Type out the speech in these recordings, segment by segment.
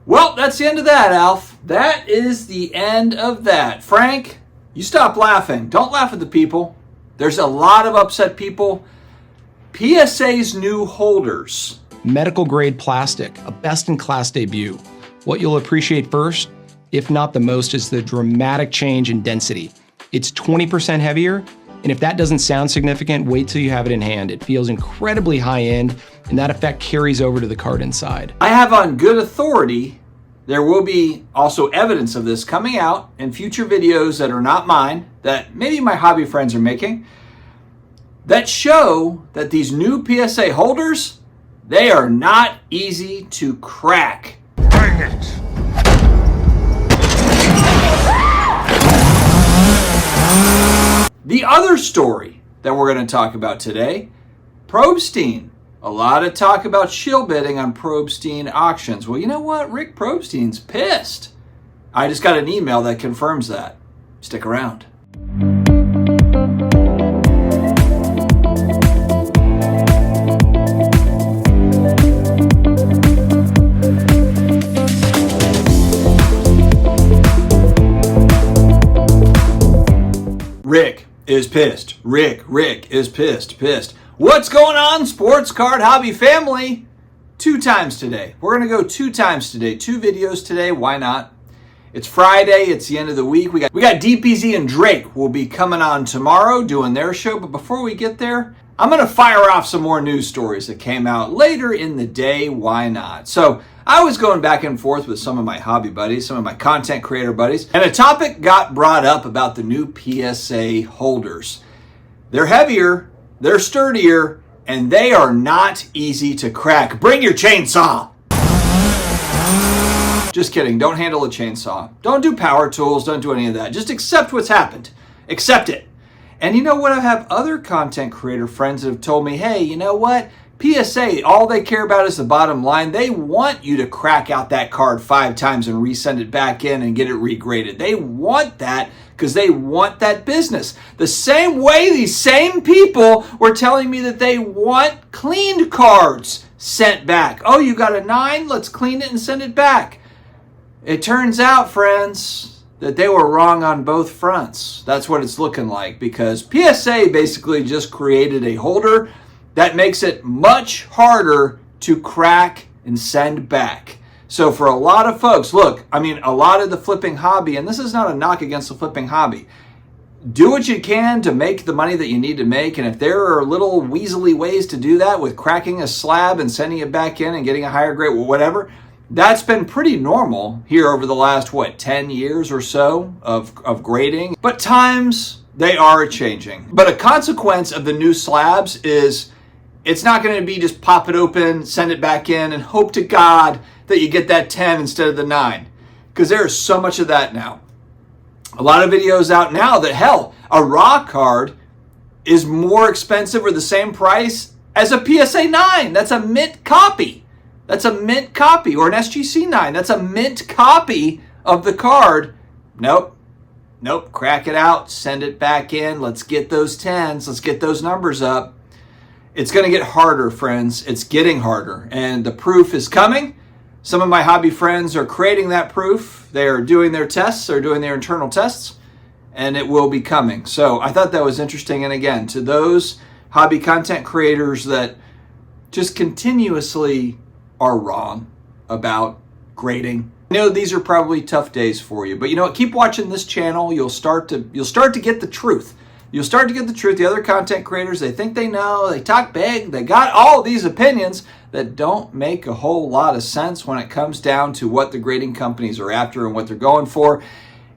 Well, that's the end of that, Alf. That is the end of that. Frank, you stop laughing. Don't laugh at the people. There's a lot of upset people. PSA's new holders. Medical grade plastic, a best-in-class debut. What you'll appreciate first, if not the most, is the dramatic change in density. It's 20% heavier, and if that doesn't sound significant, wait till you have it in hand. It feels incredibly high-end, and that effect carries over to the card inside. I have on good authority, there will be also evidence of this coming out in future videos that are not mine, that maybe my hobby friends are making, that show that these new PSA holders, they are not easy to crack. Bring it! The other story that we're going to talk about today, Probstein. A lot of talk about shill bidding on Probstein Auctions. Well, you know what? Rick Probstein's pissed. I just got an email that confirms that. Stick around. Rick is pissed. Rick is pissed. What's going on, sports card hobby family? 2 times today. We're going to go 2 times today. 2 videos today. Why not? It's Friday. It's the end of the week. We got DPZ and Drake will be coming on tomorrow doing their show. But before we get there, I'm going to fire off some more news stories that came out later in the day. Why not? So I was going back and forth with some of my hobby buddies, some of my content creator buddies, and a topic got brought up about the new PSA holders. They're heavier, they're sturdier, and they are not easy to crack. Bring your chainsaw. Just kidding. Don't handle a chainsaw. Don't do power tools. Don't do any of that. Just accept what's happened. Accept it. And you know what? I have other content creator friends that have told me, hey, you know what? PSA, all they care about is the bottom line. They want you to crack out that card 5 times and resend it back in and get it regraded. They want that because they want that business. The same way these same people were telling me that they want cleaned cards sent back. Oh, you got a 9? Let's clean it and send it back. It turns out, friends, that they were wrong on both fronts. That's what it's looking like, because PSA basically just created a holder that makes it much harder to crack and send back. So for a lot of folks, look, I mean, a lot of the flipping hobby, and this is not a knock against the flipping hobby, do what you can to make the money that you need to make. And if there are little weaselly ways to do that with cracking a slab and sending it back in and getting a higher grade, whatever, that's been pretty normal here over the last, 10 years or so of grading. But times, they are changing. But a consequence of the new slabs is it's not going to be just pop it open, send it back in, and hope to God that you get that 10 instead of the 9. Because there's so much of that now. A lot of videos out now that, hell, a raw card is more expensive or the same price as a PSA 9. That's a mint copy. That's a mint copy. Or an SGC 9. That's a mint copy of the card. Nope. Crack it out. Send it back in. Let's get those 10s. Let's get those numbers up. It's going to get harder, friends. It's getting harder. And the proof is coming. Some of my hobby friends are creating that proof. They are doing their tests. They're doing their internal tests. And it will be coming. So I thought that was interesting. And again, to those hobby content creators that just continuously are wrong about grading, I know these are probably tough days for you. But you know what? Keep watching this channel. You'll start to get the truth. You'll start to get the truth. The other content creators, they think they know, they talk big, they got all these opinions that don't make a whole lot of sense when it comes down to what the grading companies are after and what they're going for.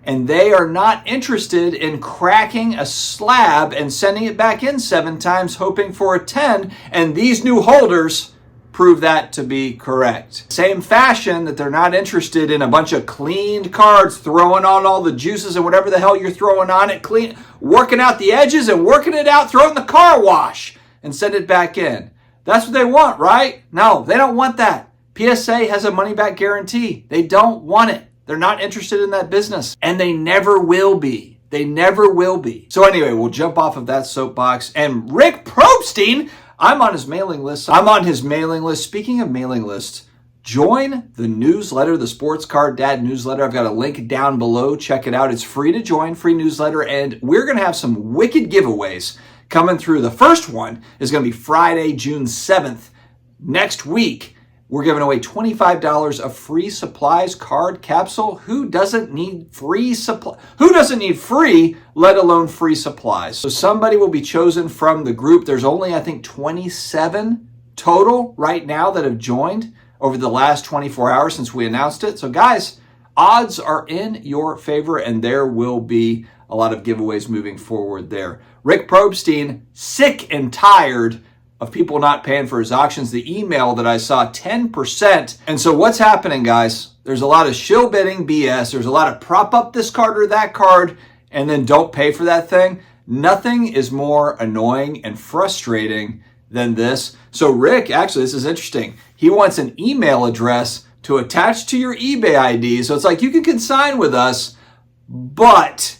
And they are not interested in cracking a slab and sending it back in 7 times, hoping for a 10. And these new holders prove that to be correct. Same fashion that they're not interested in a bunch of cleaned cards, throwing on all the juices and whatever the hell you're throwing on it, clean, working out the edges and working it out, throw it in the car wash and send it back in. That's what they want, right? No, they don't want that. PSA has a money-back guarantee. They don't want it. They're not interested in that business, and they never will be. They never will be. So anyway, we'll jump off of that soapbox. And Rick Probstein, I'm on his mailing list. Speaking of mailing lists, join the newsletter, the Sports Card Dad newsletter. I've got a link down below. Check it out. It's free to join, free newsletter, and we're going to have some wicked giveaways coming through. The first one is going to be Friday, June 7th. Next week, we're giving away $25 of free supplies card capsule. Who doesn't need free supply? Who doesn't need free, let alone free supplies? So somebody will be chosen from the group. There's only, I think, 27 total right now that have joined over the last 24 hours since we announced it. So guys, odds are in your favor, and there will be a lot of giveaways moving forward there. Rick Probstein, sick and tired of people not paying for his auctions. The email that I saw, 10%. And so what's happening, guys? There's a lot of shill bidding BS. There's a lot of prop up this card or that card and then don't pay for that thing. Nothing is more annoying and frustrating than this. So Rick, actually, this is interesting. He wants an email address to attach to your eBay ID. So it's like, you can consign with us, but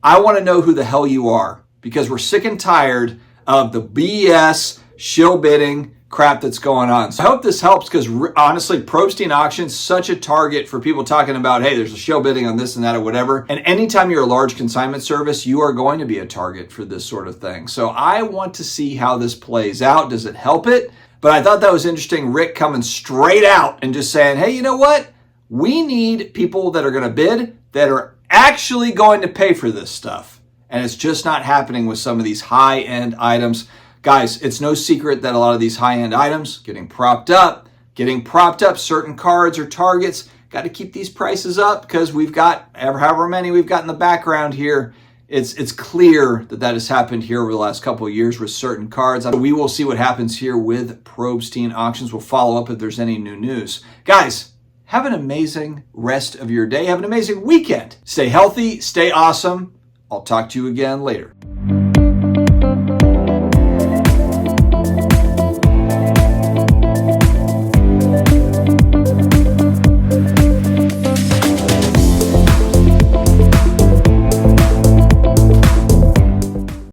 I want to know who the hell you are, because we're sick and tired of the BS shill bidding crap that's going on. So I hope this helps, because honestly, Probstein Auctions, such a target for people talking about, hey, there's a shill bidding on this and that or whatever. And anytime you're a large consignment service, you are going to be a target for this sort of thing. So I want to see how this plays out. Does it help it? But I thought that was interesting. Rick coming straight out and just saying, hey, you know what? We need people that are going to bid that are actually going to pay for this stuff. And it's just not happening with some of these high-end items. Guys, it's no secret that a lot of these high-end items getting propped up, certain cards or targets, got to keep these prices up because we've got however many we've got in the background here. It's clear that that has happened here over the last couple of years with certain cards. We will see what happens here with Probstein Auctions. We'll follow up if there's any new news. Guys, have an amazing rest of your day. Have an amazing weekend. Stay healthy, stay awesome. I'll talk to you again later.